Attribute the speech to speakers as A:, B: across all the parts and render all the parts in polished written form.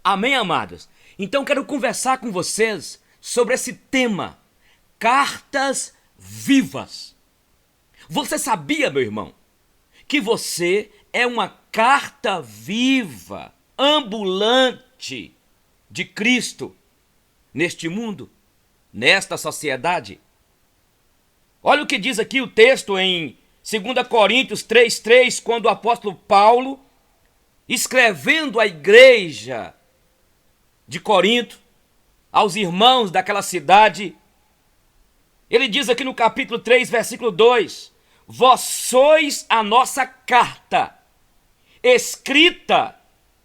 A: Amém, amados? Então quero conversar com vocês sobre esse tema, cartas vivas. Você sabia, meu irmão, que você é uma carta viva, ambulante de Cristo neste mundo, nesta sociedade? Olha o que diz aqui o texto em 2 Coríntios 3,3, quando o apóstolo Paulo, escrevendo à igreja de Corinto, aos irmãos daquela cidade, ele diz aqui no capítulo 3, versículo 2: vós sois a nossa carta, escrita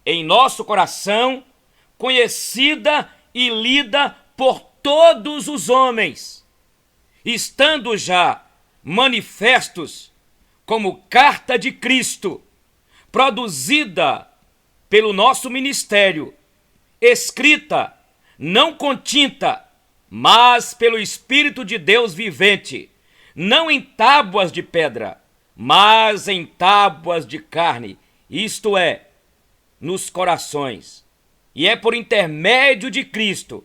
A: em nosso coração, conhecida e lida por todos os homens, estando já manifestos como carta de Cristo, produzida pelo nosso ministério, escrita não com tinta, mas pelo Espírito de Deus vivente, não em tábuas de pedra, mas em tábuas de carne, isto é, nos corações. E é por intermédio de Cristo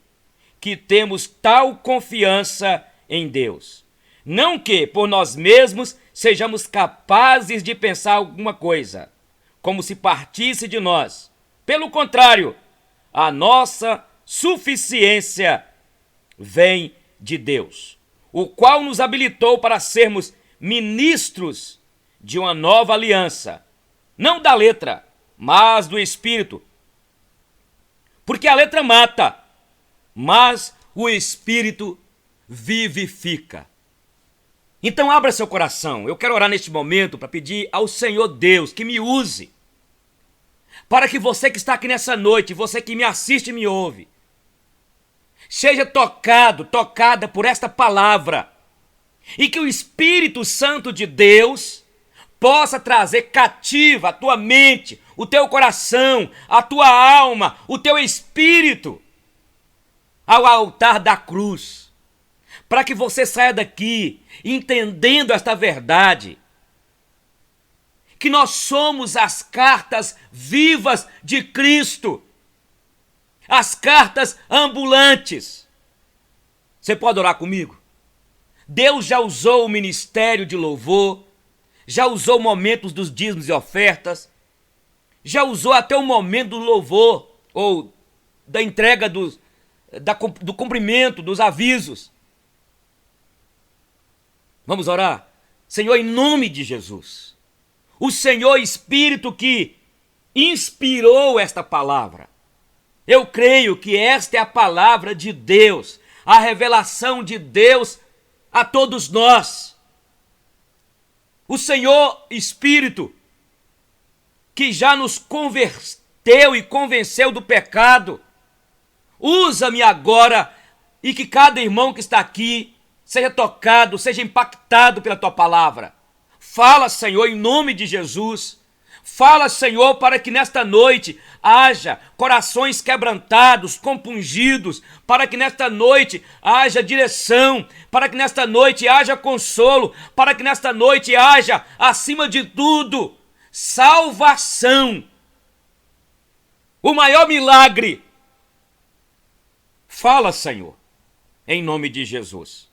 A: que temos tal confiança em Deus. Não que por nós mesmos sejamos capazes de pensar alguma coisa, como se partisse de nós. Pelo contrário, a nossa suficiência vem de Deus, o qual nos habilitou para sermos ministros de uma nova aliança, não da letra, mas do Espírito. Porque a letra mata, mas o Espírito vivifica. Então abra seu coração. Eu quero orar neste momento para pedir ao Senhor Deus que me use, para que você que está aqui nessa noite, você que me assiste e me ouve, seja tocada por esta palavra, e que o Espírito Santo de Deus possa trazer cativa a tua mente, o teu coração, a tua alma, o teu espírito ao altar da cruz, para que você saia daqui entendendo esta verdade, que nós somos as cartas vivas de Cristo, as cartas ambulantes. Você pode orar comigo? Deus já usou o ministério de louvor, já usou momentos dos dízimos e ofertas, já usou até o momento do louvor, ou da entrega do cumprimento dos avisos. Vamos orar? Senhor, em nome de Jesus, o Senhor Espírito que inspirou esta palavra, eu creio que esta é a palavra de Deus, a revelação de Deus a todos nós. O Senhor Espírito que já nos converteu e convenceu do pecado, usa-me agora e que cada irmão que está aqui seja tocado, seja impactado pela tua palavra. Fala, Senhor, em nome de Jesus. Fala, Senhor, para que nesta noite haja corações quebrantados, compungidos, para que nesta noite haja direção, para que nesta noite haja consolo, para que nesta noite haja, acima de tudo, salvação. O maior milagre. Fala, Senhor, em nome de Jesus.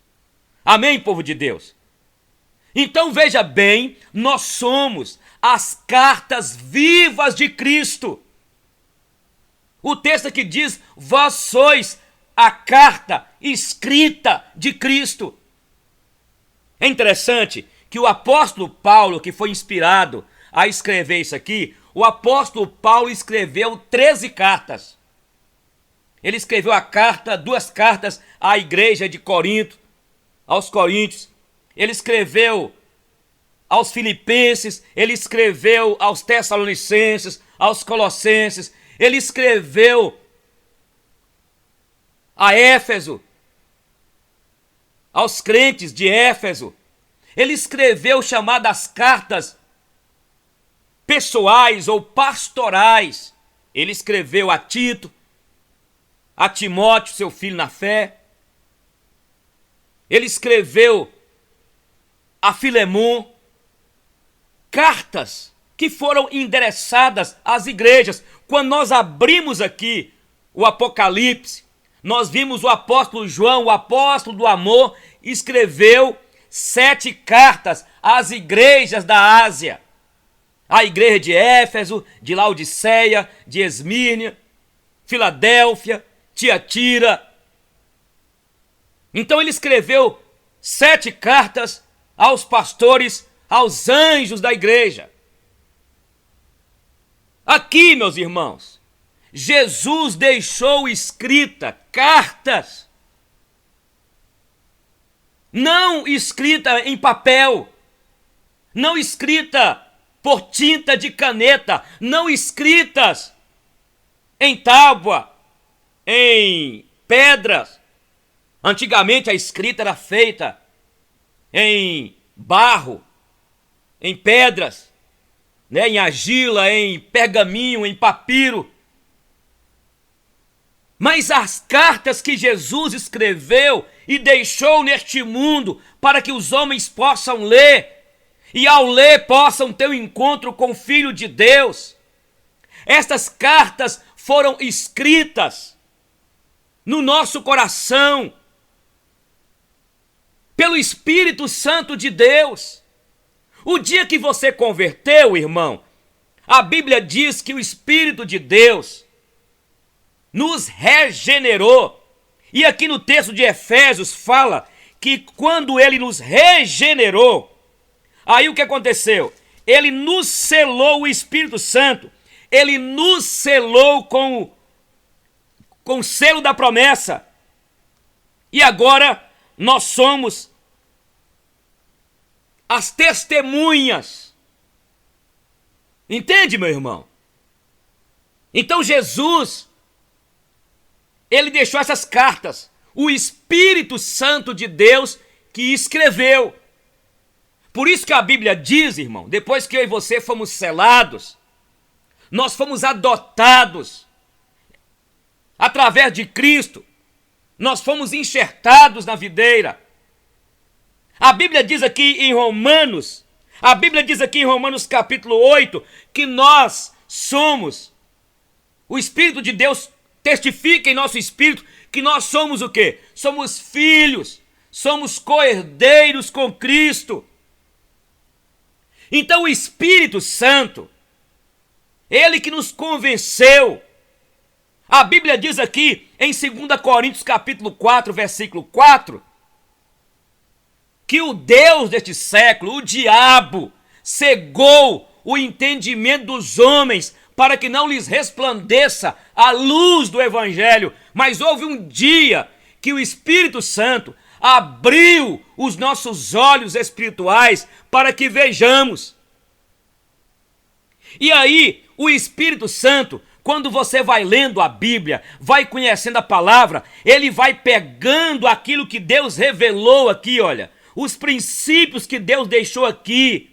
A: Amém, povo de Deus? Então veja bem, nós somos as cartas vivas de Cristo. O texto aqui diz: vós sois a carta escrita de Cristo. É interessante que o apóstolo Paulo, que foi inspirado a escrever isso aqui, o apóstolo Paulo escreveu 13 cartas. Ele escreveu duas cartas à igreja de Corinto, aos Coríntios. Ele escreveu aos Filipenses, ele escreveu aos Tessalonicenses, aos Colossenses, ele escreveu a Éfeso, aos crentes de Éfeso. Ele escreveu chamadas cartas pessoais ou pastorais. Ele escreveu a Tito, a Timóteo, seu filho na fé. Ele escreveu a Filemon, cartas que foram endereçadas às igrejas. Quando nós abrimos aqui o Apocalipse, nós vimos o apóstolo João, o apóstolo do amor, escreveu 7 cartas às igrejas da Ásia. A igreja de Éfeso, de Laodiceia, de Esmírnia, Filadélfia, Tiatira. Então ele escreveu 7 cartas aos pastores, aos anjos da igreja. Aqui, meus irmãos, Jesus deixou escrita cartas, não escrita em papel, não escrita por tinta de caneta, não escritas em tábua, em pedras. Antigamente a escrita era feita em barro, em pedras, né, em argila, em pergaminho, em papiro. Mas as cartas que Jesus escreveu e deixou neste mundo para que os homens possam ler, e ao ler possam ter um encontro com o Filho de Deus. Estas cartas foram escritas no nosso coração pelo Espírito Santo de Deus. O dia que você converteu, irmão, a Bíblia diz que o Espírito de Deus nos regenerou. E aqui no texto de Efésios fala que quando ele nos regenerou, aí o que aconteceu? Ele nos selou, o Espírito Santo, ele nos selou com o selo da promessa. E agora nós somos as testemunhas. Entende, meu irmão? Então Jesus, ele deixou essas cartas, o Espírito Santo de Deus que escreveu. Por isso que a Bíblia diz, irmão, depois que eu e você fomos selados, nós fomos adotados através de Cristo, nós fomos enxertados na videira. A Bíblia diz aqui em Romanos, capítulo 8, que nós somos, o Espírito de Deus testifica em nosso espírito que nós somos o quê? Somos filhos, somos co-herdeiros com Cristo. Então o Espírito Santo, ele que nos convenceu. A Bíblia diz aqui em 2 Coríntios capítulo 4, versículo 4, que o Deus deste século, o diabo, cegou o entendimento dos homens para que não lhes resplandeça a luz do Evangelho. Mas houve um dia que o Espírito Santo abriu os nossos olhos espirituais para que vejamos. E aí, o Espírito Santo, quando você vai lendo a Bíblia, vai conhecendo a palavra, ele vai pegando aquilo que Deus revelou aqui, olha, os princípios que Deus deixou aqui,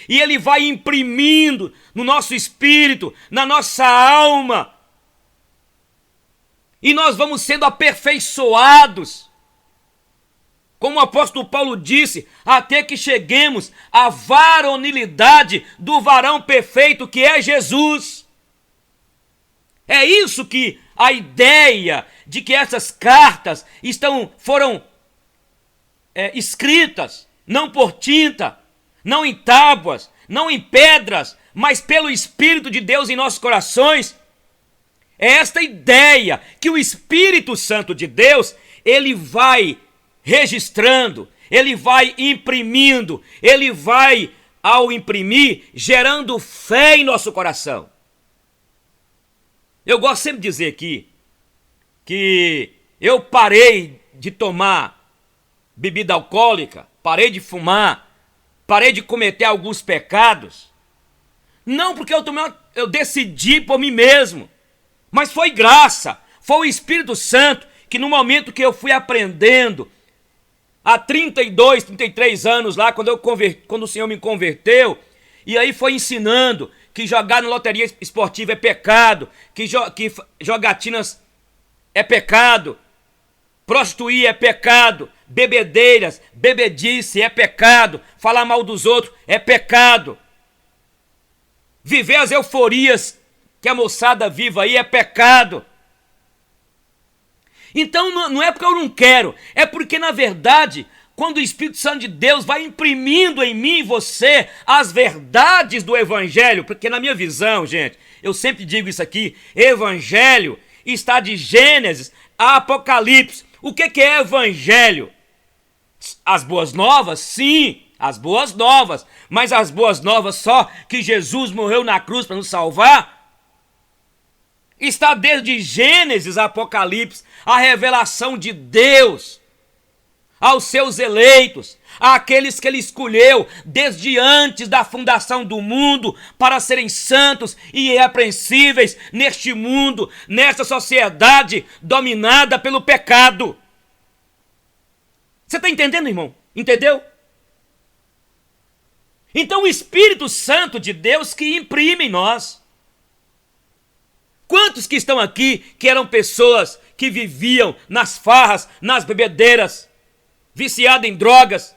A: e ele vai imprimindo no nosso espírito, na nossa alma, e nós vamos sendo aperfeiçoados, como o apóstolo Paulo disse, até que cheguemos à varonilidade do varão perfeito que é Jesus. É isso que a ideia de que essas cartas foram escritas, não por tinta, não em tábuas, não em pedras, mas pelo Espírito de Deus em nossos corações. É esta ideia que o Espírito Santo de Deus, ele vai registrando, ele vai imprimindo, ele vai, ao imprimir, gerando fé em nosso coração. Eu gosto sempre de dizer aqui que eu parei de tomar bebida alcoólica, parei de fumar, parei de cometer alguns pecados, não porque eu decidi por mim mesmo, mas foi graça, foi o Espírito Santo que no momento que eu fui aprendendo, há 32, 33 anos lá, quando o Senhor me converteu, e aí foi ensinando que jogar na loteria esportiva é pecado, que jogatinas é pecado, prostituir é pecado, bebedeiras, bebedice é pecado, falar mal dos outros é pecado. Viver as euforias que a moçada vive aí é pecado. Então não é porque eu não quero, é porque na verdade, quando o Espírito Santo de Deus vai imprimindo em mim e você as verdades do Evangelho, porque na minha visão, gente, eu sempre digo isso aqui, Evangelho está de Gênesis a Apocalipse. O que é Evangelho? As boas novas? Sim, as boas novas. Mas as boas novas só que Jesus morreu na cruz para nos salvar? Está desde Gênesis a Apocalipse, a revelação de Deus aos seus eleitos, àqueles que ele escolheu desde antes da fundação do mundo para serem santos e irrepreensíveis neste mundo, nesta sociedade dominada pelo pecado. Você está entendendo, irmão? Entendeu? Então o Espírito Santo de Deus que imprime em nós. Quantos que estão aqui que eram pessoas que viviam nas farras, nas bebedeiras, viciados em drogas?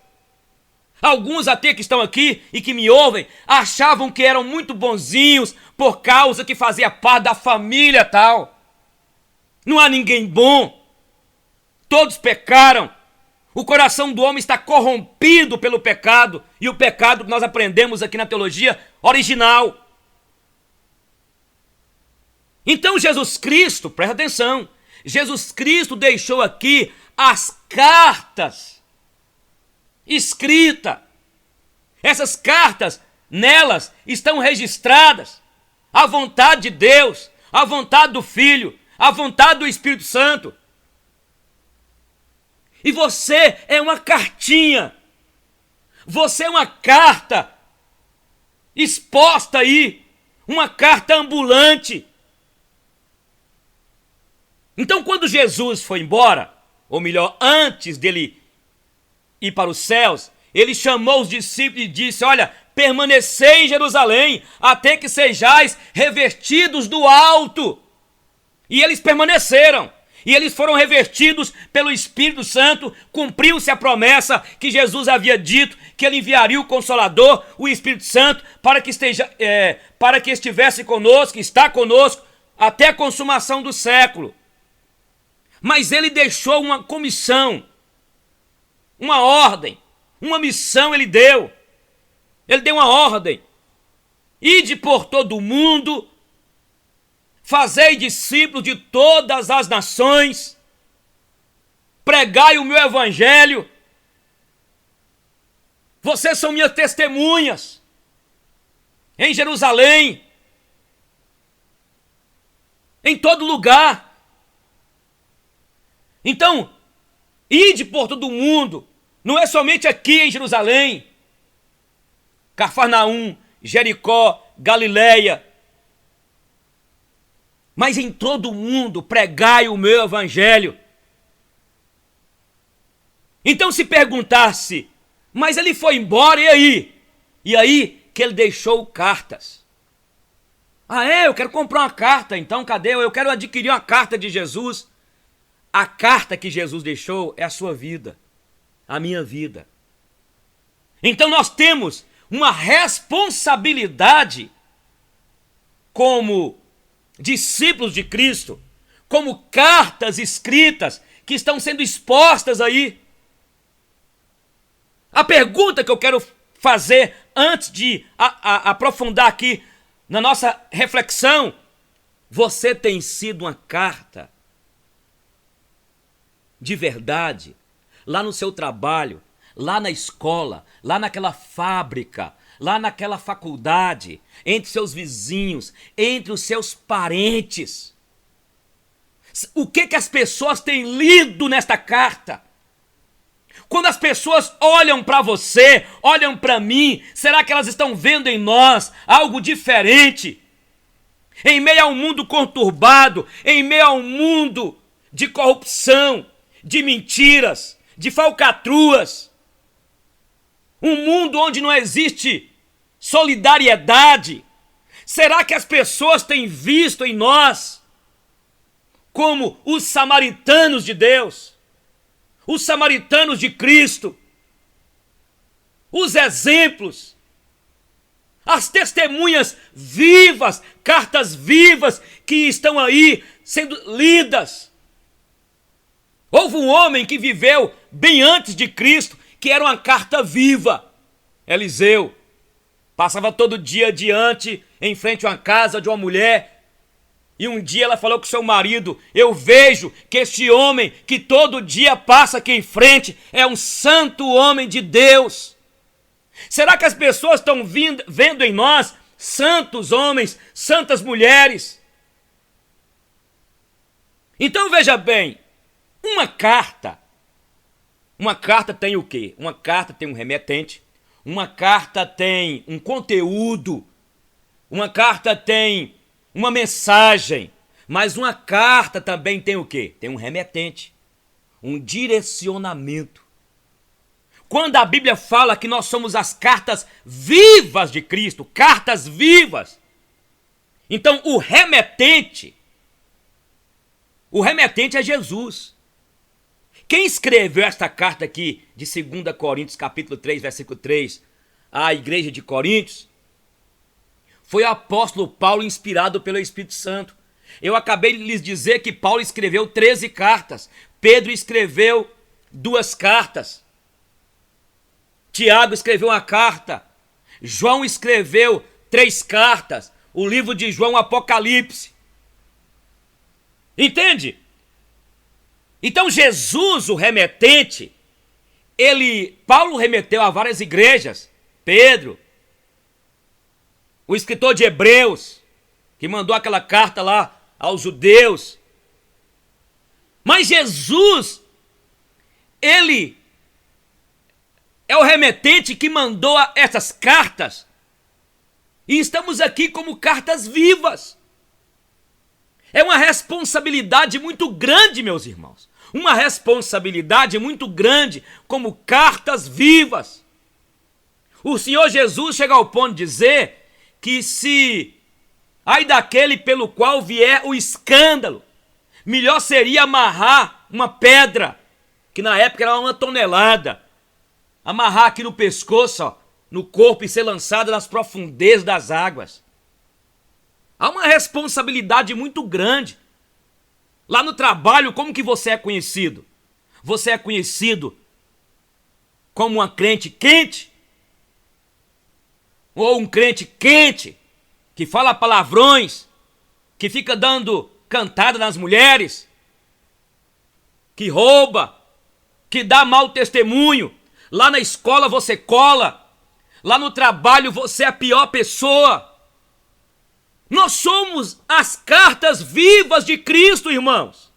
A: Alguns até que estão aqui e que me ouvem achavam que eram muito bonzinhos por causa que fazia parte da família tal. Não há ninguém bom. Todos pecaram. O coração do homem está corrompido pelo pecado, e o pecado que nós aprendemos aqui na teologia original. Então Jesus Cristo, presta atenção, Jesus Cristo deixou aqui as cartas escritas. Essas cartas, nelas estão registradas a vontade de Deus, a vontade do Filho, a vontade do Espírito Santo. E você é uma cartinha, você é uma carta exposta aí, uma carta ambulante. Então quando Jesus foi embora, ou melhor, antes dele ir para os céus, ele chamou os discípulos e disse: olha, permanecei em Jerusalém, até que sejais revestidos do alto. E eles permaneceram. E eles foram revestidos pelo Espírito Santo. Cumpriu-se a promessa que Jesus havia dito, que ele enviaria o Consolador, o Espírito Santo, para que estivesse conosco, está conosco, até a consumação do século. Mas ele deixou uma comissão, uma ordem, uma missão ele deu. Ele deu uma ordem: ide por todo o mundo, fazei discípulos de todas as nações, pregai o meu evangelho. Vocês são minhas testemunhas em Jerusalém, em todo lugar. Então, ide por todo o mundo, não é somente aqui em Jerusalém, Cafarnaum, Jericó, Galileia, mas em todo o mundo pregai o meu evangelho. Então se perguntasse, mas ele foi embora, e aí? E aí que ele deixou cartas. Ah é? Eu quero comprar uma carta, então cadê? Eu quero adquirir uma carta de Jesus. A carta que Jesus deixou é a sua vida, a minha vida. Então nós temos uma responsabilidade como discípulos de Cristo, como cartas escritas que estão sendo expostas aí. A pergunta que eu quero fazer antes de aprofundar aqui na nossa reflexão: você tem sido uma carta de verdade lá no seu trabalho, lá na escola, lá naquela fábrica, lá naquela faculdade, entre seus vizinhos, entre os seus parentes? O que as pessoas têm lido nesta carta? Quando as pessoas olham para você, olham para mim, será que elas estão vendo em nós algo diferente? Em meio a um mundo conturbado, em meio a um mundo de corrupção, de mentiras, de falcatruas, um mundo onde não existe solidariedade, será que as pessoas têm visto em nós como os samaritanos de Deus, os samaritanos de Cristo, os exemplos, As testemunhas vivas, cartas vivas que estão aí sendo lidas. Houve um homem que viveu bem antes de Cristo, que era uma carta viva. Eliseu passava todo dia adiante, em frente a uma casa de uma mulher, e um dia ela falou com seu marido: eu vejo que este homem que todo dia passa aqui em frente é um santo homem de Deus. Será que as pessoas estão vendo em nós santos homens, santas mulheres? Então veja bem, uma carta tem o quê? Uma carta tem um remetente, uma carta tem um conteúdo, uma carta tem uma mensagem, mas uma carta também tem o quê? Tem um remetente, um direcionamento. Quando a Bíblia fala que nós somos as cartas vivas de Cristo, cartas vivas, então o remetente é Jesus. Quem escreveu esta carta aqui de 2 Coríntios, capítulo 3, versículo 3, à igreja de Coríntios, foi o apóstolo Paulo, inspirado pelo Espírito Santo. Eu acabei de lhes dizer que Paulo escreveu 13 cartas, Pedro escreveu 2 cartas, Tiago escreveu uma carta, João escreveu 3 cartas, o livro de João, Apocalipse. Entende? Então Jesus, o remetente, Paulo remeteu a várias igrejas, Pedro, o escritor de Hebreus, que mandou aquela carta lá aos judeus. Mas Jesus, ele é o remetente que mandou essas cartas, e estamos aqui como cartas vivas. É uma responsabilidade muito grande, meus irmãos. Uma responsabilidade muito grande como cartas vivas. O Senhor Jesus chega ao ponto de dizer que se ai daquele pelo qual vier o escândalo, melhor seria amarrar uma pedra, que na época era 1 tonelada, amarrar aqui no pescoço, ó, no corpo, e ser lançada nas profundezas das águas. Há uma responsabilidade muito grande. Lá no trabalho, como que você é conhecido? Você é conhecido como uma crente quente? Ou um crente quente, que fala palavrões, que fica dando cantada nas mulheres, que rouba, que dá mau testemunho? Lá na escola você cola, lá no trabalho você é a pior pessoa. Nós somos as cartas vivas de Cristo, irmãos.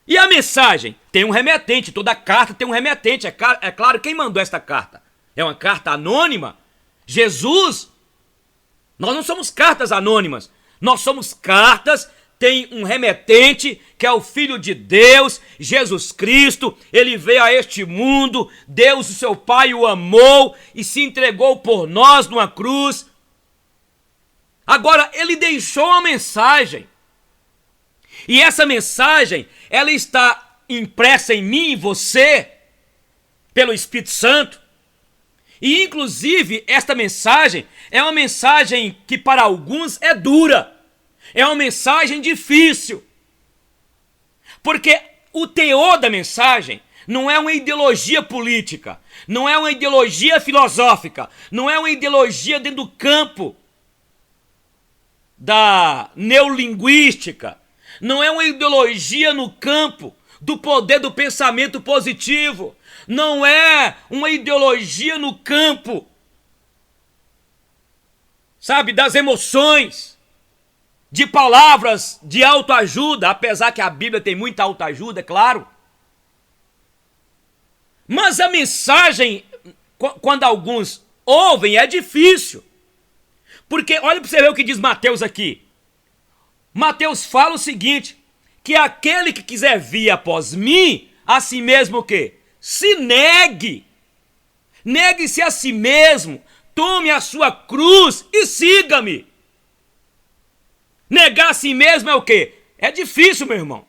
A: E a mensagem? Tem um remetente, toda carta tem um remetente. É claro, quem mandou esta carta? É uma carta anônima? Jesus? Nós não somos cartas anônimas. Nós somos cartas, tem um remetente, que é o Filho de Deus, Jesus Cristo. Ele veio a este mundo, Deus, o seu Pai, o amou e se entregou por nós numa cruz. Agora, ele deixou uma mensagem. E essa mensagem, ela está impressa em mim e você, pelo Espírito Santo. E, inclusive, esta mensagem é uma mensagem que para alguns é dura. É uma mensagem difícil. Porque o teor da mensagem não é uma ideologia política, não é uma ideologia filosófica, não é uma ideologia dentro do campo da neolinguística, não é uma ideologia no campo do poder do pensamento positivo, não é uma ideologia no campo, sabe, das emoções, de palavras de autoajuda, apesar que a Bíblia tem muita autoajuda, é claro. Mas a mensagem, quando alguns ouvem, é difícil. Porque olha para você ver o que diz Mateus aqui. Mateus fala o seguinte, que aquele que quiser vir após mim, a si mesmo o quê? Se negue. Negue-se a si mesmo, tome a sua cruz e siga-me. Negar a si mesmo é o quê? É difícil, meu irmão.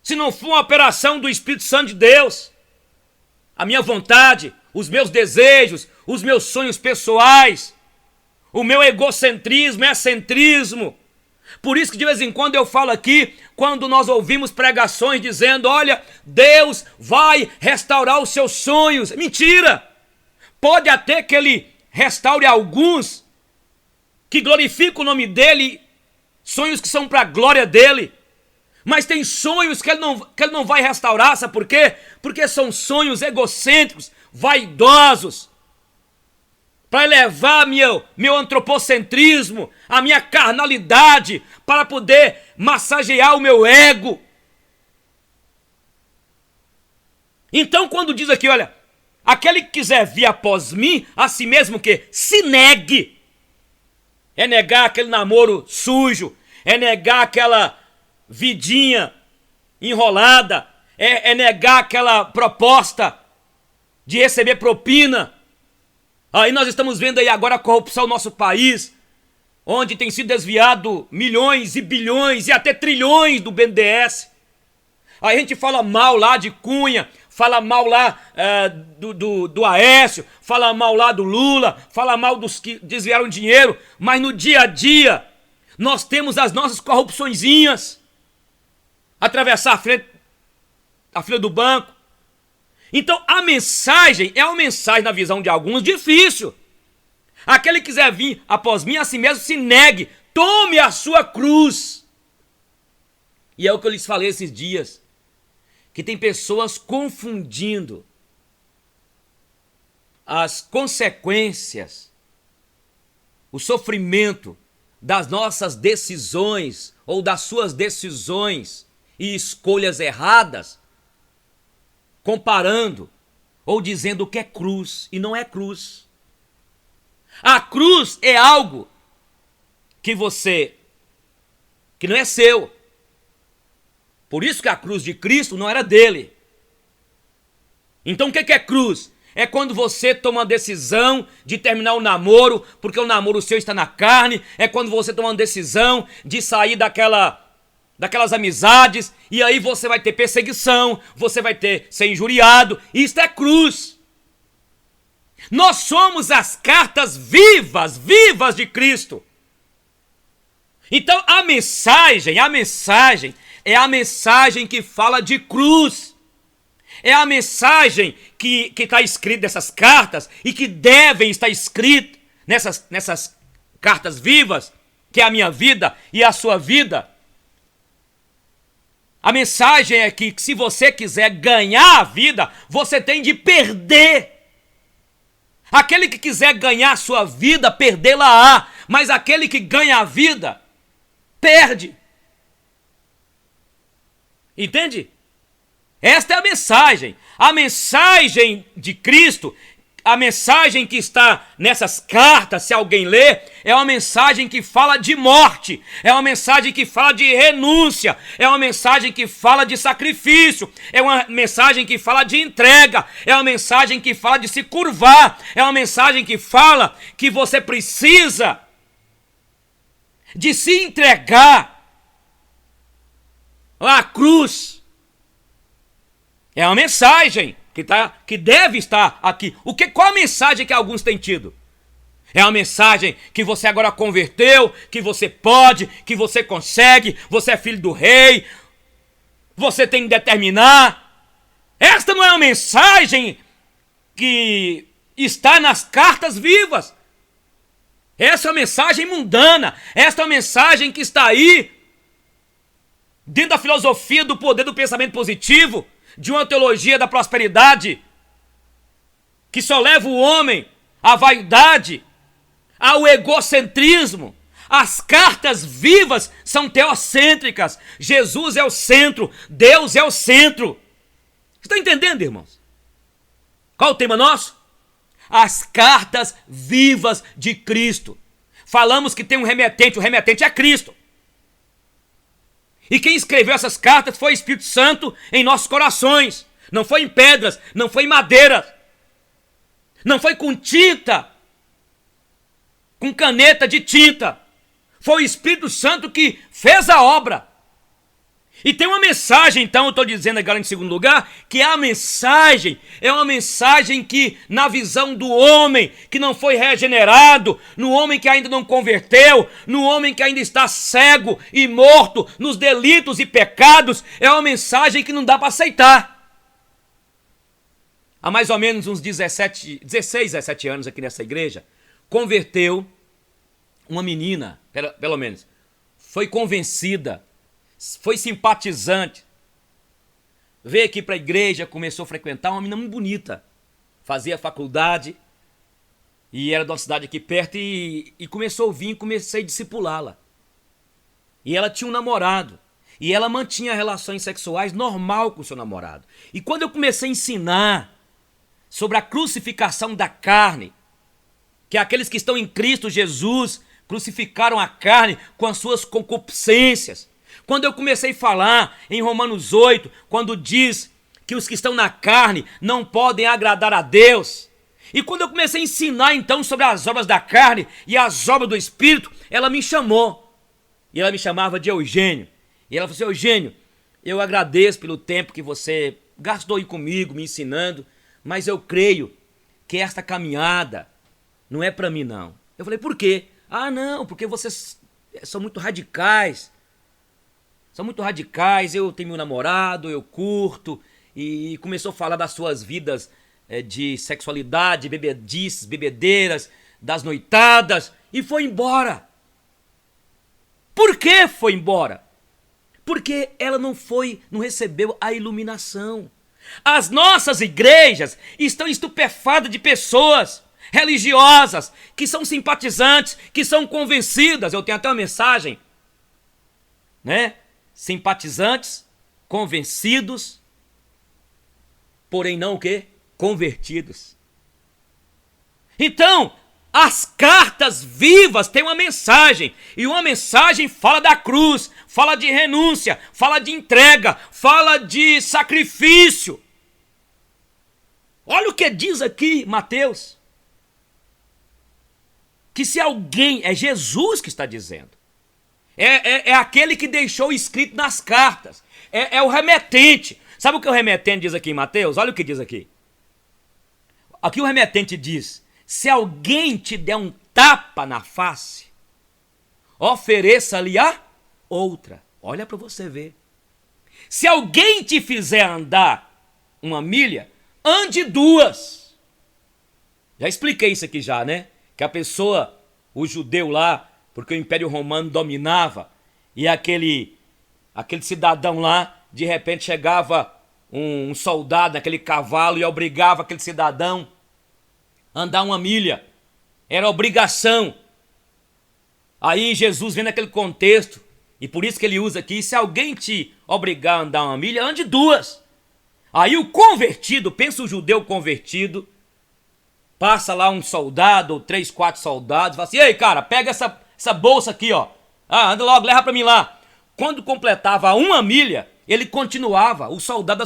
A: Se não for uma operação do Espírito Santo de Deus. A minha vontade, os meus desejos, os meus sonhos pessoais, o meu egocentrismo, excentrismo. Por isso que de vez em quando eu falo aqui, quando nós ouvimos pregações dizendo, olha, Deus vai restaurar os seus sonhos. Mentira! Pode até que Ele restaure alguns, que glorificam o nome dEle, sonhos que são para a glória dEle. Mas tem sonhos que ele não vai restaurar, sabe por quê? Porque são sonhos egocêntricos, vaidosos, para elevar meu antropocentrismo, a minha carnalidade, para poder massagear o meu ego. Então quando diz aqui, olha, aquele que quiser vir após mim, a si mesmo que se negue. É negar aquele namoro sujo, é negar aquela vidinha enrolada, é negar aquela proposta de receber propina. Aí nós estamos vendo aí agora a corrupção no nosso país, onde tem sido desviado milhões e bilhões e até trilhões do BNDES. Aí a gente fala mal lá de Cunha, fala mal lá do Aécio, fala mal lá do Lula, fala mal dos que desviaram dinheiro, mas no dia a dia nós temos as nossas corrupçõezinhas. Atravessar a fila do banco. Então a mensagem é uma mensagem na visão de alguns difícil. Aquele que quiser vir após mim, a si mesmo se negue, tome a sua cruz. E é o que eu lhes falei esses dias, que tem pessoas confundindo as consequências, o sofrimento das nossas decisões ou das suas decisões e escolhas erradas, comparando ou dizendo que é cruz e não é cruz. A cruz é algo que não é seu. Por isso que a cruz de Cristo não era dele. Então o que é cruz? É quando você toma a decisão de terminar o namoro, porque o namoro seu está na carne. É quando você toma uma decisão de sair daquelas amizades, e aí você vai ter perseguição, você vai ser injuriado. Isto é cruz. Nós somos as cartas vivas de Cristo. Então a mensagem é a mensagem que fala de cruz. É a mensagem que está escrita nessas cartas e que devem estar escritas nessas cartas vivas, que é a minha vida e a sua vida. A mensagem é que se você quiser ganhar a vida, você tem de perder. Aquele que quiser ganhar a sua vida, perdê-la-á. Mas aquele que ganha a vida, perde. Entende? Esta é a mensagem de Cristo, a mensagem que está nessas cartas, se alguém ler, é uma mensagem que fala de morte, é uma mensagem que fala de renúncia, é uma mensagem que fala de sacrifício, é uma mensagem que fala de entrega, é uma mensagem que fala de se curvar, é uma mensagem que fala que você precisa de se entregar à cruz. É uma mensagem que deve estar aqui. Qual a mensagem que alguns têm tido? É uma mensagem que você agora converteu, que você pode, que você consegue, você é filho do rei, você tem que determinar. Esta não é uma mensagem que está nas cartas vivas. Essa é uma mensagem mundana. Esta é uma mensagem que está aí dentro da filosofia do poder do pensamento positivo, de uma teologia da prosperidade, que só leva o homem à vaidade, ao egocentrismo. As cartas vivas são teocêntricas. Jesus é o centro, Deus é o centro. Estão entendendo, irmãos? Qual o tema nosso? As cartas vivas de Cristo. Falamos que tem um remetente, o remetente é Cristo. E quem escreveu essas cartas foi o Espírito Santo em nossos corações. Não foi em pedras, não foi em madeira. Não foi com tinta, com caneta de tinta. Foi o Espírito Santo que fez a obra. E tem uma mensagem, então, eu estou dizendo agora em segundo lugar, que a mensagem é uma mensagem que, na visão do homem que não foi regenerado, no homem que ainda não converteu, no homem que ainda está cego e morto nos delitos e pecados, é uma mensagem que não dá para aceitar. Há mais ou menos uns 16, 17 anos aqui nessa igreja, converteu uma menina, pelo menos, foi convencida, foi simpatizante, veio aqui para a igreja, começou a frequentar, uma menina muito bonita, fazia faculdade e era de uma cidade aqui perto e começou a vir, comecei a discipulá-la. E ela tinha um namorado e ela mantinha relações sexuais normal com o seu namorado. E quando eu comecei a ensinar sobre a crucificação da carne, que aqueles que estão em Cristo Jesus crucificaram a carne com as suas concupiscências. Quando eu comecei a falar em Romanos 8, quando diz que os que estão na carne não podem agradar a Deus. E quando eu comecei a ensinar então sobre as obras da carne e as obras do Espírito, ela me chamou. E ela me chamava de Eugênio. E ela falou assim: Eugênio, eu agradeço pelo tempo que você gastou aí comigo, me ensinando, mas eu creio que esta caminhada não é para mim não. Eu falei: por quê? Ah, não, porque vocês são muito radicais. São muito radicais, eu tenho meu namorado, eu curto. E começou a falar das suas vidas de sexualidade, bebedices, bebedeiras, das noitadas, e foi embora. Por que foi embora? Porque ela não recebeu a iluminação. As nossas igrejas estão estupefadas de pessoas religiosas, que são simpatizantes, que são convencidas. Eu tenho até uma mensagem, né? Simpatizantes, convencidos, porém não o quê? Convertidos. Então, as cartas vivas têm uma mensagem, e uma mensagem fala da cruz, fala de renúncia, fala de entrega, fala de sacrifício. Olha o que diz aqui Mateus, que se alguém, é Jesus que está dizendo, é aquele que deixou escrito nas cartas, é o remetente. Sabe o que o remetente diz aqui em Mateus? Olha o que diz aqui. Aqui o remetente diz: se alguém te der um tapa na face, ofereça-lhe a outra. Olha para você ver. Se alguém te fizer andar uma milha, ande duas. Já expliquei isso aqui já, né? Que a pessoa, o judeu lá, porque o Império Romano dominava, e aquele cidadão lá, de repente chegava um soldado naquele cavalo e obrigava aquele cidadão a andar uma milha. Era obrigação. Aí Jesus vem naquele contexto, e por isso que ele usa aqui: se alguém te obrigar a andar uma milha, ande duas. Aí o convertido, pensa o judeu convertido, passa lá um soldado, ou 3, 4 soldados, fala assim: ei, cara, pega essa bolsa aqui, ó. Ah, anda logo, leva pra mim lá. Quando completava uma milha, ele continuava. O soldado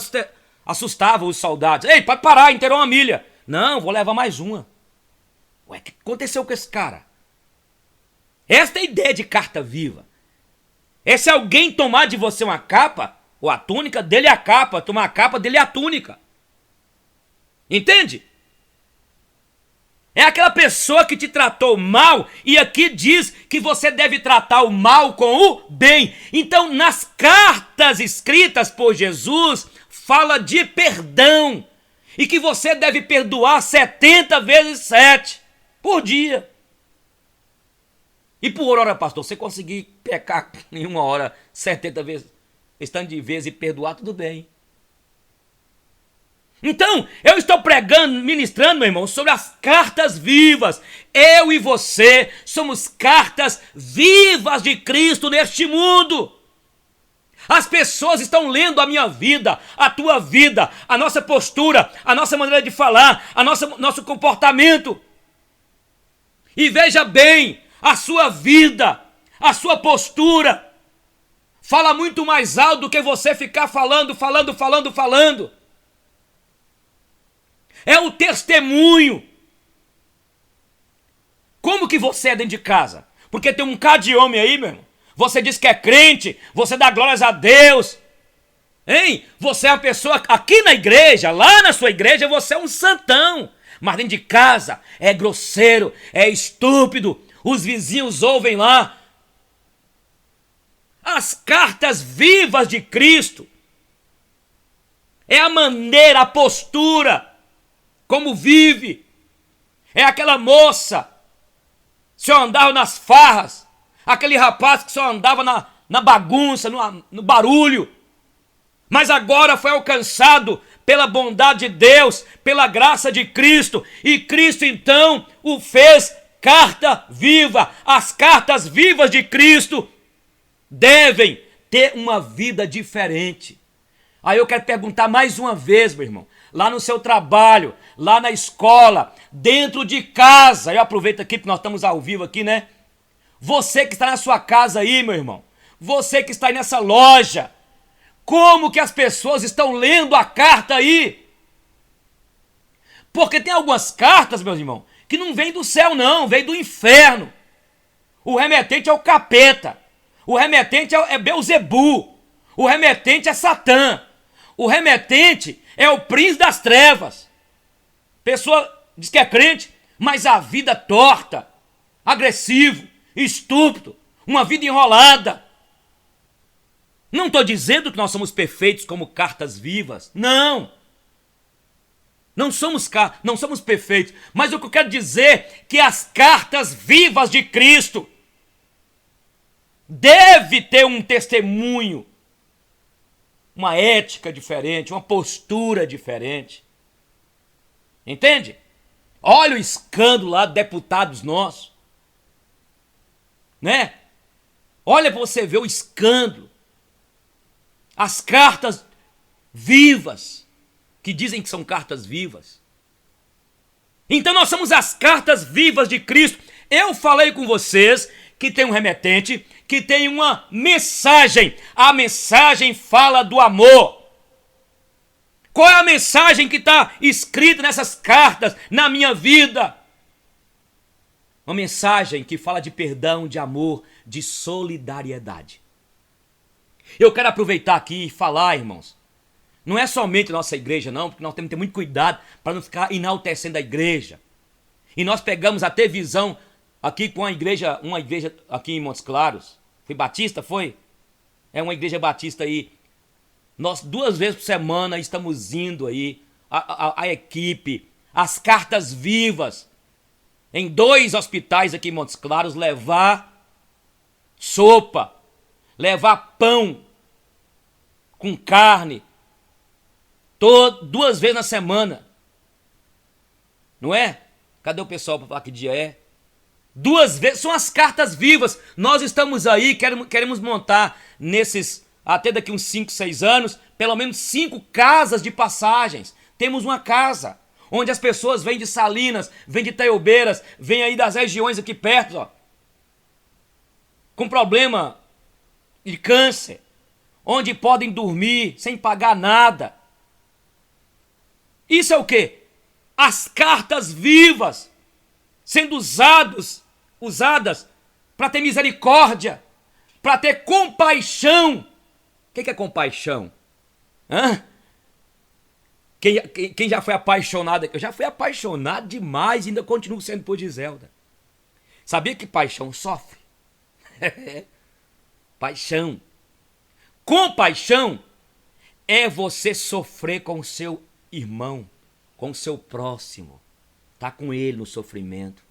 A: assustava os soldados. Ei, pode parar, inteirou uma milha. Não, vou levar mais uma. Ué, o que aconteceu com esse cara? Esta é a ideia de carta viva. É se alguém tomar de você uma capa, ou a túnica, dele é a capa. Tomar a capa, dele é a túnica. Entende? É aquela pessoa que te tratou mal, e aqui diz que você deve tratar o mal com o bem. Então, nas cartas escritas por Jesus, fala de perdão, e que você deve perdoar 70 vezes 7 por dia. E por hora, pastor, você conseguir pecar em uma hora 70 vezes, estando de vez e perdoar, tudo bem. Então, eu estou pregando, ministrando, meu irmão, sobre as cartas vivas. Eu e você somos cartas vivas de Cristo neste mundo. As pessoas estão lendo a minha vida, a tua vida, a nossa postura, a nossa maneira de falar, nosso comportamento. E veja bem, a sua vida, a sua postura, fala muito mais alto do que você ficar falando. É o testemunho. Como que você é dentro de casa? Porque tem um bocado de homem aí, meu irmão. Você diz que é crente, você dá glórias a Deus, Hein? Você é uma pessoa aqui na igreja, lá na sua igreja, você é um santão. Mas dentro de casa é grosseiro, é estúpido. Os vizinhos ouvem lá. As cartas vivas de Cristo é a maneira, a postura, como vive. É aquela moça que só andava nas farras, aquele rapaz que só andava na bagunça, no barulho, mas agora foi alcançado pela bondade de Deus, pela graça de Cristo, e Cristo então o fez carta viva. As cartas vivas de Cristo devem ter uma vida diferente. Aí eu quero perguntar mais uma vez, meu irmão, lá no seu trabalho, lá na escola, dentro de casa, eu aproveito aqui porque nós estamos ao vivo aqui, né? Você que está na sua casa aí, meu irmão, você que está aí nessa loja, como que as pessoas estão lendo a carta aí? Porque tem algumas cartas, meus irmãos, que não vêm do céu não, vêm do inferno. O remetente é o capeta, o remetente é Beelzebu, o remetente é Satã, o remetente é o príncipe das trevas. Pessoa diz que é crente, mas a vida torta, agressivo, estúpido, uma vida enrolada. Não estou dizendo que nós somos perfeitos como cartas vivas, não. Não somos perfeitos, mas o que eu quero dizer é que as cartas vivas de Cristo deve ter um testemunho, uma ética diferente, uma postura diferente. Entende? Olha o escândalo lá de deputados nossos, né? Olha para você ver o escândalo. As cartas vivas, que dizem que são cartas vivas. Então nós somos as cartas vivas de Cristo. Eu falei com vocês que tem um remetente, que tem uma mensagem. A mensagem fala do amor. Qual é a mensagem que está escrita nessas cartas na minha vida? Uma mensagem que fala de perdão, de amor, de solidariedade. Eu quero aproveitar aqui e falar, irmãos, não é somente nossa igreja não, porque nós temos que ter muito cuidado para não ficar enaltecendo a igreja. E nós pegamos até visão aqui com uma igreja aqui em Montes Claros. Foi batista, foi? É uma igreja batista aí. Nós 2 vezes por semana estamos indo aí, a equipe, as cartas vivas, em 2 hospitais aqui em Montes Claros, levar sopa, levar pão com carne, 2 vezes na semana. Não é? Cadê o pessoal para falar que dia é? 2 vezes, são as cartas vivas. Nós estamos aí, queremos montar nesses, até daqui uns 5, 6 anos, pelo menos 5 casas de passagens. Temos uma casa onde as pessoas vêm de Salinas, vêm de Itaiobeiras, vêm aí das regiões aqui perto, ó, com problema de câncer, onde podem dormir sem pagar nada. Isso é o quê? As cartas vivas sendo usadas para ter misericórdia, para ter compaixão. O que é compaixão? Hã? Quem já foi apaixonado? Eu já fui apaixonado demais e ainda continuo sendo por Giselda. Sabia que paixão sofre? Paixão. Compaixão é você sofrer com o seu irmão, com o seu próximo. Tá com ele no sofrimento.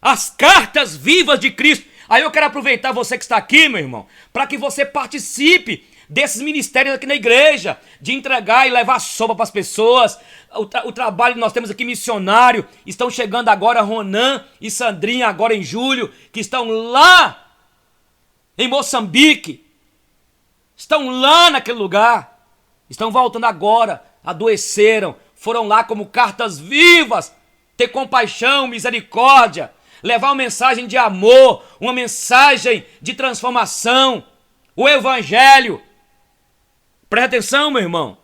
A: As cartas vivas de Cristo. Aí eu quero aproveitar você que está aqui, meu irmão, para que você participe desses ministérios aqui na igreja, de entregar e levar sopa para as pessoas. O trabalho que nós temos aqui missionário, estão chegando agora Ronan e Sandrinha agora em julho, que estão lá em Moçambique, estão lá naquele lugar, estão voltando agora, adoeceram, foram lá como cartas vivas, ter compaixão, misericórdia, levar uma mensagem de amor, uma mensagem de transformação, o evangelho. Presta atenção, meu irmão.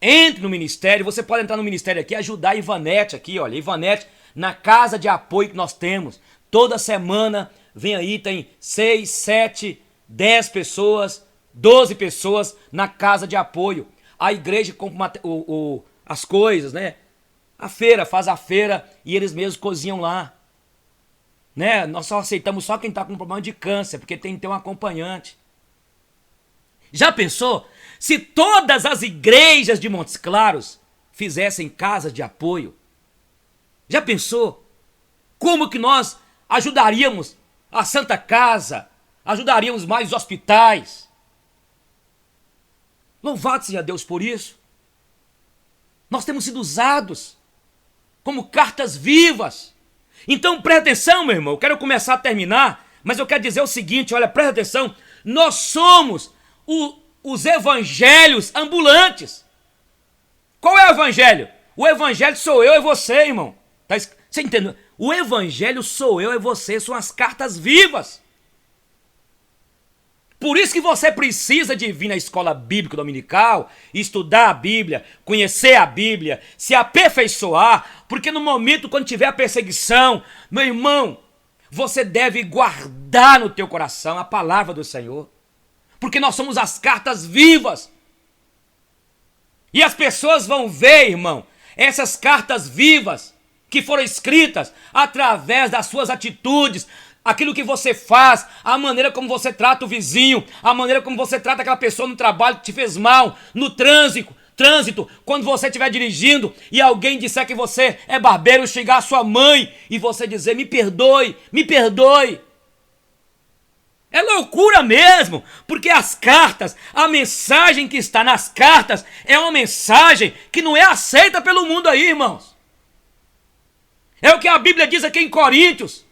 A: Entre no ministério, você pode entrar no ministério aqui, ajudar a Ivanete aqui, olha, Ivanete, na casa de apoio que nós temos. Toda semana vem aí, tem 6, 7, 10 pessoas 12 pessoas na casa de apoio. A igreja compra as coisas, né? A feira, faz a feira e eles mesmos cozinham lá. Né? Nós só aceitamos só quem está com problema de câncer, porque tem que ter um acompanhante. Já pensou? Se todas as igrejas de Montes Claros fizessem casas de apoio, já pensou? Como que nós ajudaríamos a Santa Casa, ajudaríamos mais os hospitais? Louvado seja Deus por isso. Nós temos sido usados como cartas vivas. Então presta atenção, meu irmão, eu quero começar a terminar, mas eu quero dizer o seguinte, olha, presta atenção, nós somos os evangelhos ambulantes. Qual é o evangelho? O evangelho sou eu e você, irmão. Você entendeu? O evangelho sou eu e você, são as cartas vivas. Por isso que você precisa de vir na escola bíblica dominical, estudar a Bíblia, conhecer a Bíblia, se aperfeiçoar, porque no momento quando tiver a perseguição, meu irmão, você deve guardar no teu coração a palavra do Senhor, porque nós somos as cartas vivas. E as pessoas vão ver, irmão, essas cartas vivas que foram escritas através das suas atitudes, aquilo que você faz, a maneira como você trata o vizinho, a maneira como você trata aquela pessoa no trabalho que te fez mal, no trânsito, quando você estiver dirigindo e alguém disser que você é barbeiro, xingar a sua mãe e você dizer, me perdoe, me perdoe. É loucura mesmo, porque as cartas, a mensagem que está nas cartas é uma mensagem que não é aceita pelo mundo aí, irmãos. É o que a Bíblia diz aqui em Coríntios.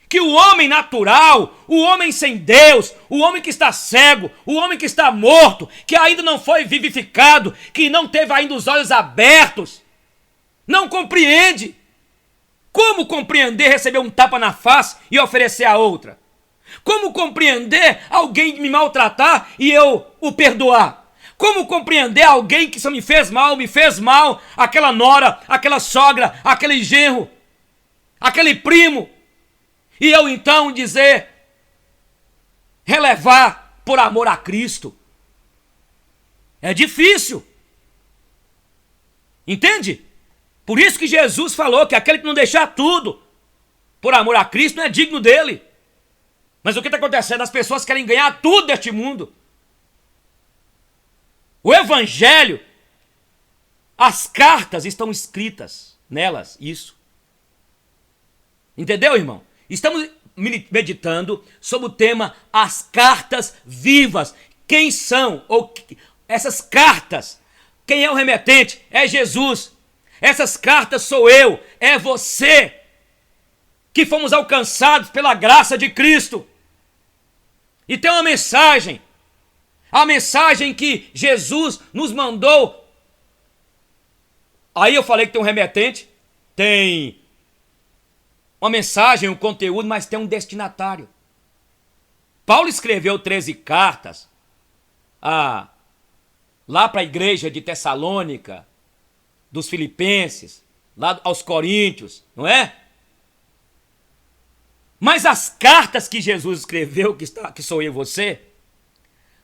A: Que o homem natural, o homem sem Deus, o homem que está cego, o homem que está morto, que ainda não foi vivificado, que não teve ainda os olhos abertos, não compreende. Como compreender receber um tapa na face e oferecer a outra? Como compreender alguém me maltratar e eu o perdoar? Como compreender alguém que só me fez mal, aquela nora, aquela sogra, aquele genro, aquele primo, e eu então dizer, relevar por amor a Cristo? É difícil. Entende? Por isso que Jesus falou que aquele que não deixar tudo por amor a Cristo não é digno dele. Mas o que está acontecendo? As pessoas querem ganhar tudo deste mundo. O Evangelho, as cartas estão escritas nelas, isso. Entendeu, irmão? Estamos meditando sobre o tema as cartas vivas. Quem são? Essas cartas, quem é o remetente? É Jesus. Essas cartas sou eu, é você, que fomos alcançados pela graça de Cristo. E tem uma mensagem, a mensagem que Jesus nos mandou. Aí eu falei que tem um remetente, tem uma mensagem, um conteúdo, mas tem um destinatário. Paulo escreveu 13 cartas lá para a igreja de Tessalônica, dos Filipenses, lá aos Coríntios, não é? Mas as cartas que Jesus escreveu, que sou eu e você,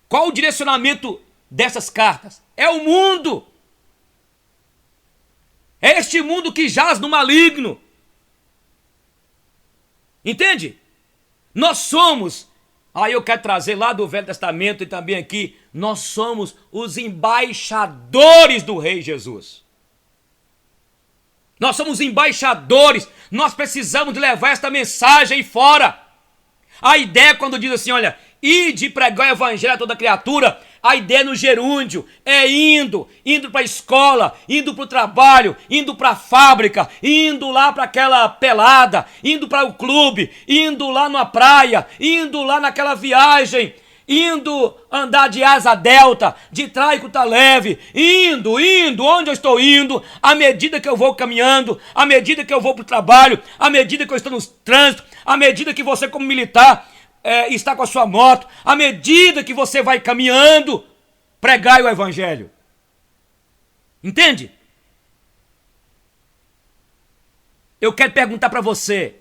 A: qual o direcionamento dessas cartas? É o mundo. É este mundo que jaz no maligno. Entende? Nós somos, aí eu quero trazer lá do Velho Testamento e também aqui, nós somos os embaixadores do Rei Jesus. Nós somos embaixadores, nós precisamos de levar esta mensagem fora. A ideia quando diz assim, olha, ide pregar o evangelho a toda criatura, a ideia no gerúndio é indo para a escola, indo para o trabalho, indo para a fábrica, indo lá para aquela pelada, indo para o clube, indo lá na praia, indo lá naquela viagem, indo andar de asa delta, de traico tá leve, indo, onde eu estou indo, à medida que eu vou caminhando, à medida que eu vou para o trabalho, à medida que eu estou no trânsito, à medida que você como militar está com a sua moto, à medida que você vai caminhando, pregai o evangelho. Entende? Eu quero perguntar para você,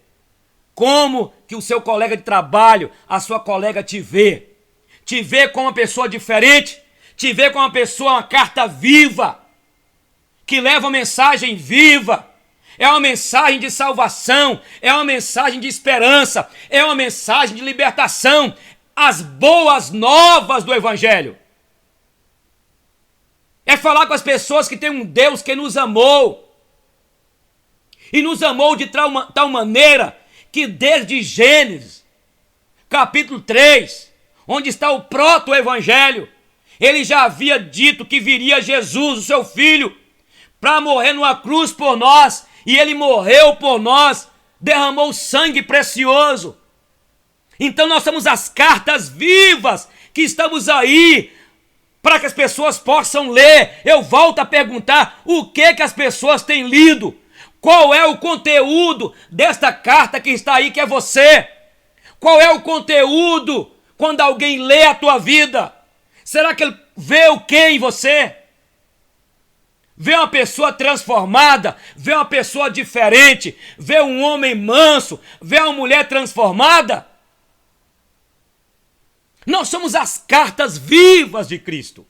A: como que o seu colega de trabalho, a sua colega te vê? te ver como uma pessoa diferente, te ver como uma carta viva, que leva uma mensagem viva. É uma mensagem de salvação, é uma mensagem de esperança, é uma mensagem de libertação, as boas novas do Evangelho. É falar com as pessoas que tem um Deus que nos amou, e nos amou de tal maneira que desde Gênesis, capítulo 3, onde está o proto-evangelho, ele já havia dito que viria Jesus, o seu Filho, para morrer numa cruz por nós, e ele morreu por nós, derramou sangue precioso. Então nós somos as cartas vivas que estamos aí para que as pessoas possam ler. Eu volto a perguntar, o que as pessoas têm lido? Qual é o conteúdo desta carta que está aí, que é você? Qual é o conteúdo quando alguém lê a tua vida? Será que ele vê o que em você? Vê uma pessoa transformada, vê uma pessoa diferente, vê um homem manso, vê uma mulher transformada? Nós somos as cartas vivas de Cristo,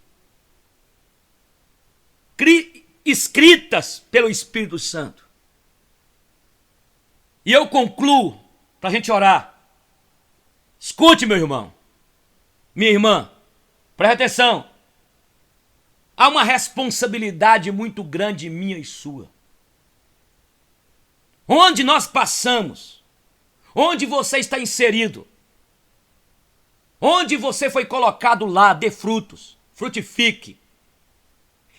A: escritas pelo Espírito Santo. E eu concluo para a gente orar. Escute, meu irmão, minha irmã, preste atenção. Há uma responsabilidade muito grande minha e sua. Onde nós passamos, onde você está inserido, onde você foi colocado lá, dê frutos, frutifique.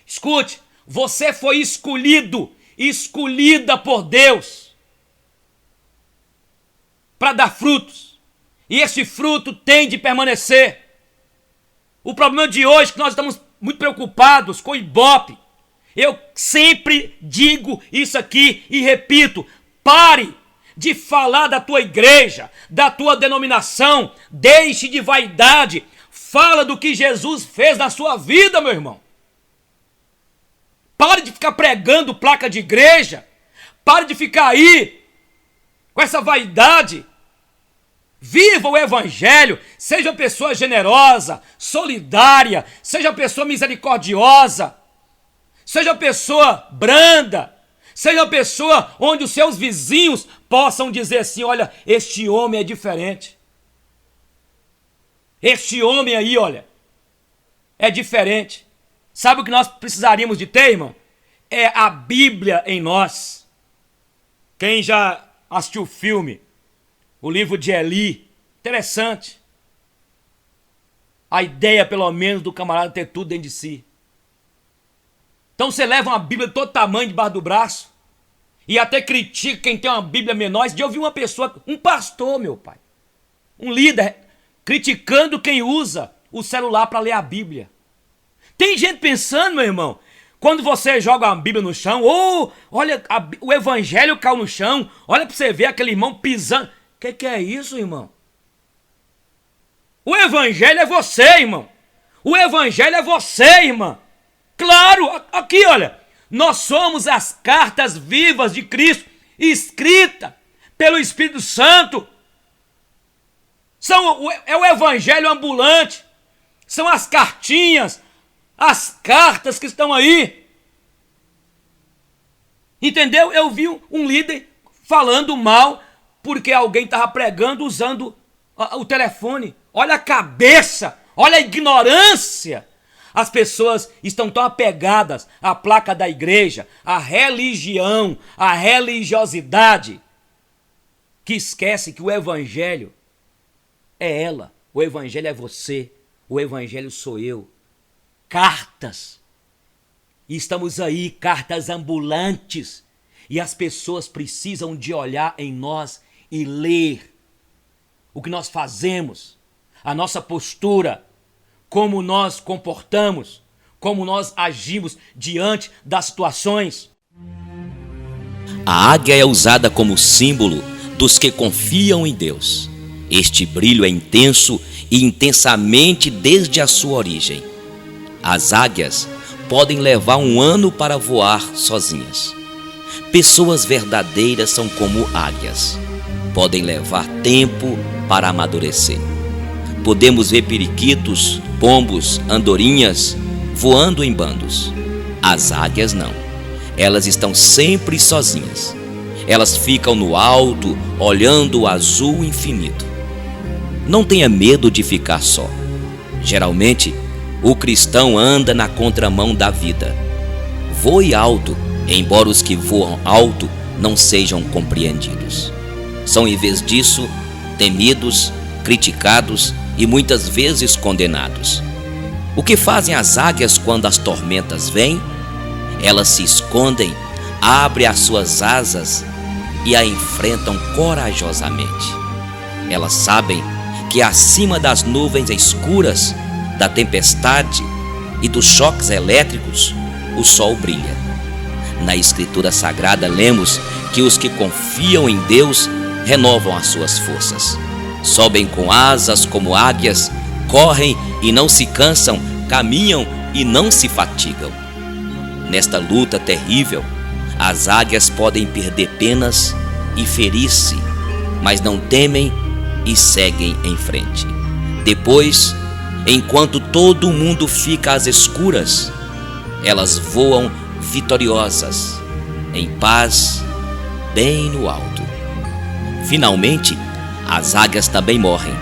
A: Escute, você foi escolhido, escolhida por Deus para dar frutos. E esse fruto tem de permanecer. O problema de hoje é que nós estamos muito preocupados com o Ibope. Eu sempre digo isso aqui e repito: pare de falar da tua igreja, da tua denominação, deixe de vaidade, fala do que Jesus fez na sua vida, meu irmão. Pare de ficar pregando placa de igreja, pare de ficar aí com essa vaidade. Viva o Evangelho, seja uma pessoa generosa, solidária, seja uma pessoa misericordiosa, seja uma pessoa branda, seja uma pessoa onde os seus vizinhos possam dizer assim: olha, este homem é diferente. Este homem aí, olha, é diferente. Sabe o que nós precisaríamos de ter, irmão? É a Bíblia em nós. Quem já assistiu o filme, o livro de Eli, interessante. A ideia, pelo menos, do camarada ter tudo dentro de si. Então você leva uma Bíblia de todo tamanho debaixo do braço e até critica quem tem uma Bíblia menor. Esse dia eu vi uma pessoa, um pastor, meu pai, um líder, criticando quem usa o celular para ler a Bíblia. Tem gente pensando, meu irmão, quando você joga a Bíblia no chão, olha, o Evangelho caiu no chão, olha para você ver aquele irmão pisando. O que é isso, irmão? O Evangelho é você, irmão. O Evangelho é você, irmã. Claro, aqui, olha. Nós somos as cartas vivas de Cristo, escrita pelo Espírito Santo. É o Evangelho ambulante. São as cartinhas, as cartas que estão aí. Entendeu? Eu vi um líder falando mal porque alguém estava pregando usando o telefone. Olha a cabeça, olha a ignorância. As pessoas estão tão apegadas à placa da igreja, à religião, à religiosidade, que esquece que o Evangelho é ela, o Evangelho é você, o Evangelho sou eu. Cartas. E estamos aí, cartas ambulantes. E as pessoas precisam de olhar em nós e ler o que nós fazemos, a nossa postura, como nós comportamos, como nós agimos diante das situações.
B: A águia é usada como símbolo dos que confiam em Deus. Este brilho é intenso e intensamente desde a sua origem. As águias podem levar 1 ano para voar sozinhas. Pessoas verdadeiras são como águias. Podem levar tempo para amadurecer. Podemos ver periquitos, pombos, andorinhas voando em bandos. As águias não. Elas estão sempre sozinhas. Elas ficam no alto, olhando o azul infinito. Não tenha medo de ficar só. Geralmente, o cristão anda na contramão da vida. Voe alto, embora os que voam alto não sejam compreendidos. São, em vez disso, temidos, criticados e muitas vezes condenados. O que fazem as águias quando as tormentas vêm? Elas se escondem, abrem as suas asas e a enfrentam corajosamente. Elas sabem que acima das nuvens escuras, da tempestade e dos choques elétricos, o sol brilha. Na Escritura Sagrada lemos que os que confiam em Deus renovam as suas forças. Sobem com asas como águias, correm e não se cansam, caminham e não se fatigam. Nesta luta terrível, as águias podem perder penas e ferir-se, mas não temem e seguem em frente. Depois, enquanto todo mundo fica às escuras, elas voam vitoriosas, em paz, bem no alto. Finalmente, as águias também morrem.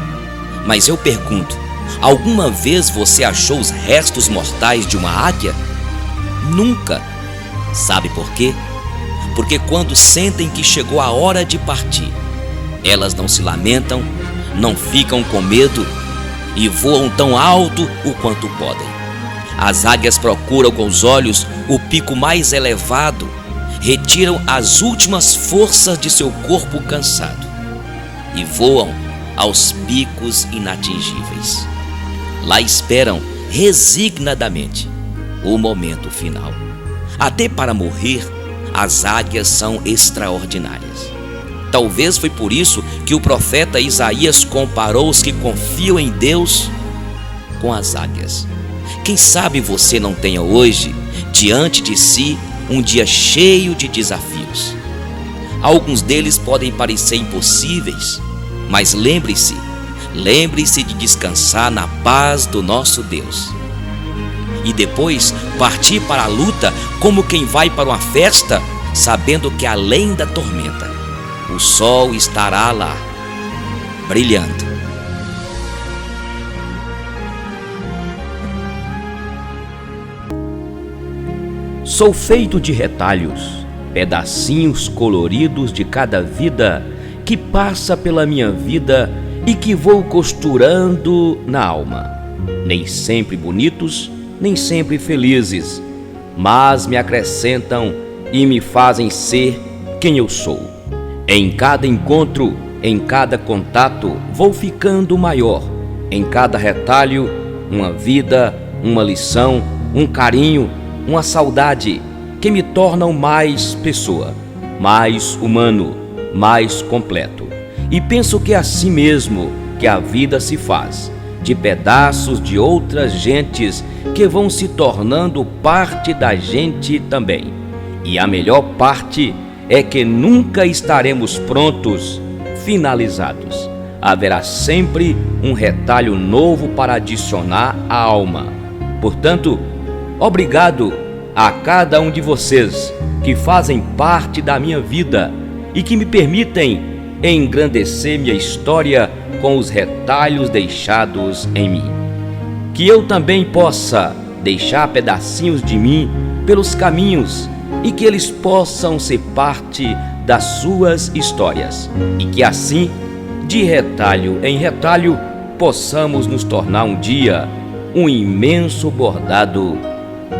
B: Mas eu pergunto, alguma vez você achou os restos mortais de uma águia? Nunca. Sabe por quê? Porque quando sentem que chegou a hora de partir, elas não se lamentam, não ficam com medo e voam tão alto o quanto podem. As águias procuram com os olhos o pico mais elevado, retiram as últimas forças de seu corpo cansado e voam aos picos inatingíveis. Lá esperam resignadamente o momento final. Até para morrer, as águias são extraordinárias. Talvez foi por isso que o profeta Isaías comparou os que confiam em Deus com as águias. Quem sabe você não tenha hoje, diante de si, um dia cheio de desafios. Alguns deles podem parecer impossíveis, mas lembre-se de descansar na paz do nosso Deus. E depois partir para a luta como quem vai para uma festa, sabendo que além da tormenta, o sol estará lá, brilhando.
A: Sou feito de retalhos, pedacinhos coloridos de cada vida que passa pela minha vida e que vou costurando na alma. Nem sempre bonitos, nem sempre felizes, mas me acrescentam e me fazem ser quem eu sou. Em cada encontro, em cada contato, vou ficando maior. Em cada retalho, uma vida, uma lição, um carinho, uma saudade que me tornam mais pessoa, mais humano, mais completo. E penso que é assim mesmo que a vida se faz, de pedaços de outras gentes que vão se tornando parte da gente também. E a melhor parte é que nunca estaremos prontos, finalizados. Haverá sempre um retalho novo para adicionar à alma. Portanto, obrigado a cada um de vocês que fazem parte da minha vida e que me permitem engrandecer minha história com os retalhos deixados em mim. Que eu também possa deixar pedacinhos de mim pelos caminhos e que eles possam ser parte das suas histórias. E que assim, de retalho em retalho, possamos nos tornar um dia um imenso bordado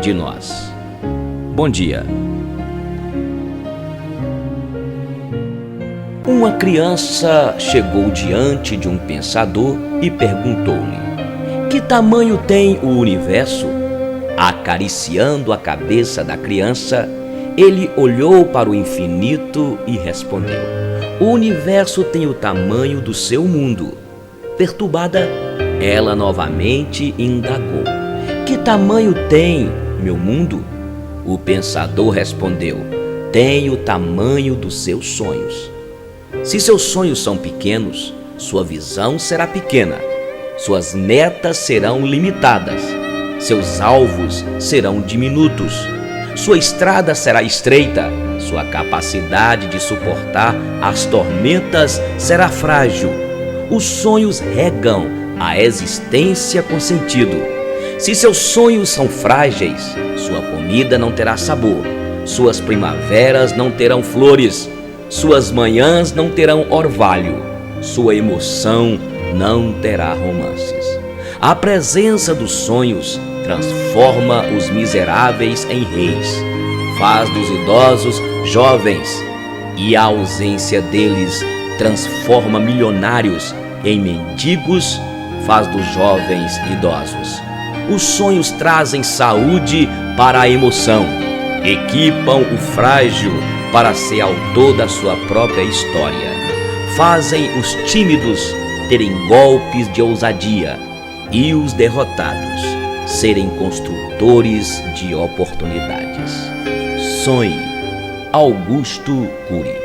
A: de nós. Bom dia. Uma criança chegou diante de um pensador e perguntou-lhe: que tamanho tem o universo? Acariciando a cabeça da criança, ele olhou para o infinito e respondeu: o universo tem o tamanho do seu mundo. Perturbada, ela novamente indagou: que tamanho tem meu mundo? O pensador respondeu: tem o tamanho dos seus sonhos. Se seus sonhos são pequenos, sua visão será pequena.
B: Suas metas serão limitadas, seus alvos serão diminutos, sua estrada será estreita, sua capacidade de suportar as tormentas será frágil. Os sonhos regam a existência com sentido. Se seus sonhos são frágeis, sua comida não terá sabor, suas primaveras não terão flores, suas manhãs não terão orvalho, sua emoção não terá romances. A presença dos sonhos transforma os miseráveis em reis, faz dos idosos jovens, e a ausência deles transforma milionários em mendigos, faz dos jovens idosos. Os sonhos trazem saúde para a emoção, equipam o frágil para ser autor da sua própria história, fazem os tímidos terem golpes de ousadia e os derrotados serem construtores de oportunidades. Sonhe. Augusto Cury.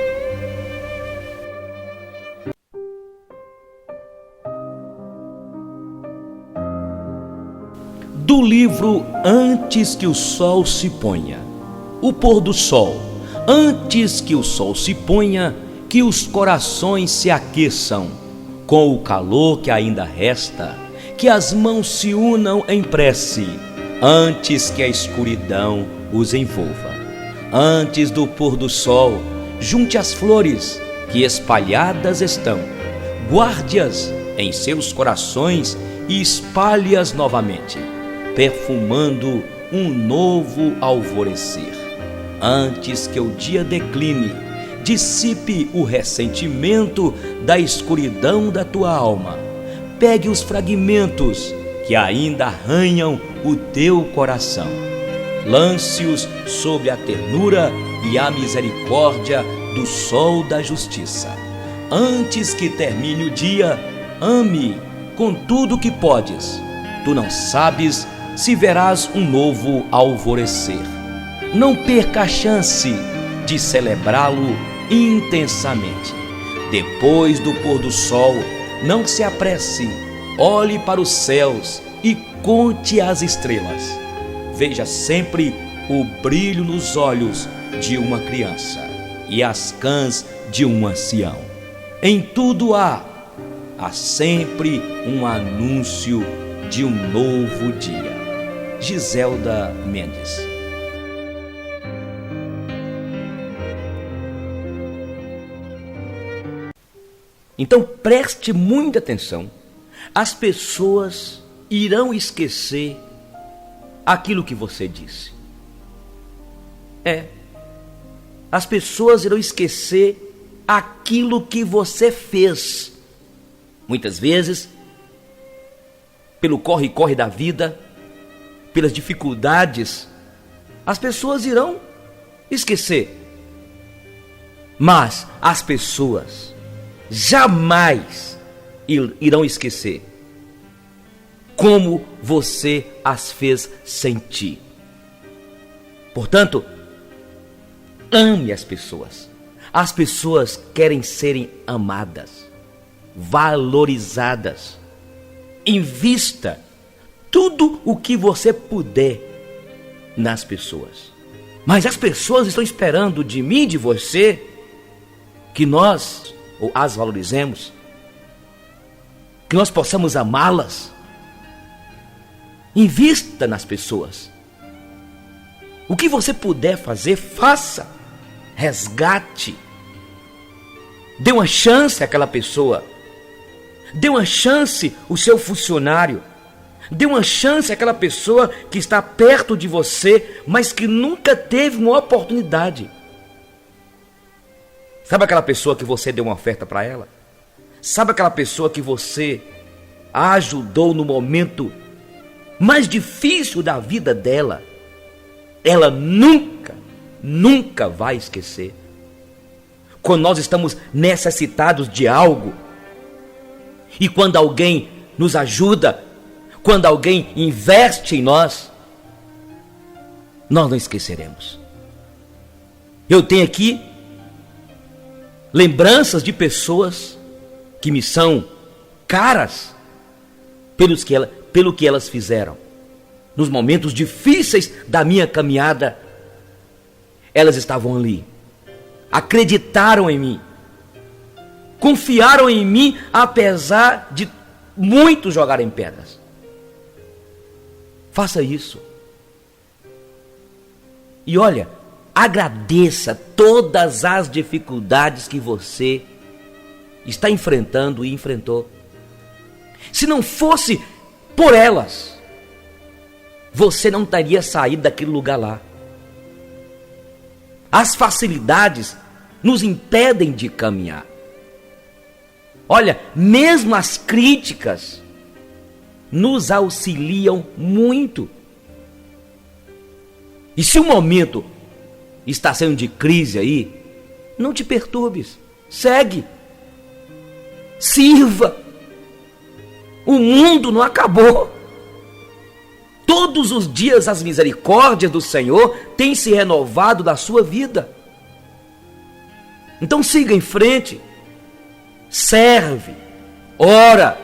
B: Do livro Antes que o Sol se Ponha. O pôr do sol. Antes que o sol se ponha, que os corações se aqueçam com o calor que ainda resta, que as mãos se unam em prece, antes que a escuridão os envolva. Antes do pôr do sol, junte as flores que espalhadas estão, guarde-as em seus corações e espalhe-as novamente, perfumando um novo alvorecer. Antes que o dia decline, dissipe o ressentimento da escuridão da tua alma. Pegue os fragmentos que ainda arranham o teu coração. Lance-os sob a ternura e a misericórdia do sol da justiça. Antes que termine o dia, ame com tudo que podes. Tu não sabes se verás um novo alvorecer. Não perca a chance de celebrá-lo intensamente. Depois do pôr do sol, não se apresse, olhe para os céus e conte as estrelas. Veja sempre o brilho nos olhos de uma criança e as cãs de um ancião. Em tudo há sempre um anúncio de um novo dia. Giselda Mendes. Então preste muita atenção. As pessoas irão esquecer aquilo que você disse. As pessoas irão esquecer aquilo que você fez. Muitas vezes, pelo corre-corre da vida, pelas dificuldades, as pessoas irão esquecer. Mas as pessoas jamais irão esquecer como você as fez sentir. Portanto, ame as pessoas. As pessoas querem serem amadas, valorizadas. Invista tudo o que você puder nas pessoas. Mas as pessoas estão esperando de mim e de você que nós as valorizemos, que nós possamos amá-las. Invista nas pessoas. O que você puder fazer, faça. Resgate. Dê uma chance àquela pessoa. Dê uma chance ao seu funcionário. Dê uma chance àquela pessoa que está perto de você, mas que nunca teve uma oportunidade. Sabe aquela pessoa que você deu uma oferta para ela? Sabe aquela pessoa que você a ajudou no momento mais difícil da vida dela? Ela nunca vai esquecer. Quando nós estamos necessitados de algo, e quando alguém nos ajuda, quando alguém investe em nós, nós não esqueceremos. Eu tenho aqui lembranças de pessoas que me são caras,
A: pelo que elas fizeram. Nos momentos difíceis da minha caminhada, elas estavam ali, acreditaram em mim, confiaram em mim, apesar de muitos jogarem pedras. Faça isso. E olha, agradeça todas as dificuldades que você está enfrentando e enfrentou. Se não fosse por elas, você não teria saído daquele lugar lá. As facilidades nos impedem de caminhar. Olha, mesmo as críticas nos auxiliam muito. E se o momento está sendo de crise aí, não te perturbes, segue, sirva. O mundo não acabou. Todos os dias as misericórdias do Senhor têm se renovado da sua vida. Então siga em frente, serve, ora,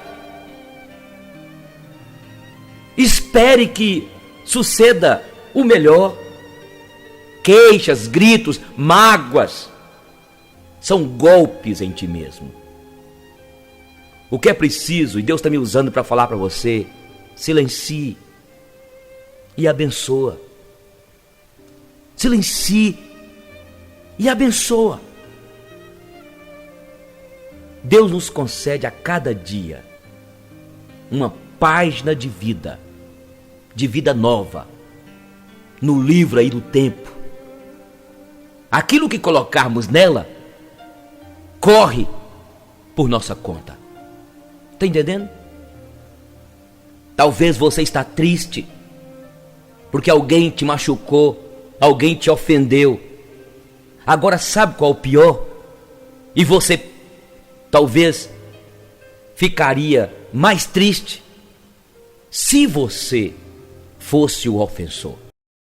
A: espere que suceda o melhor. Queixas, gritos, mágoas são golpes em ti mesmo. O que é preciso, e Deus está me usando para falar para você, silencie e abençoa. Silencie e abençoa. Deus nos concede a cada dia uma página de vida nova, no livro aí do tempo. Aquilo que colocarmos nela, corre por nossa conta. Está entendendo? Talvez você está triste, porque alguém te machucou, alguém te ofendeu. Agora sabe qual é o pior? E você talvez ficaria mais triste se você fosse o ofensor.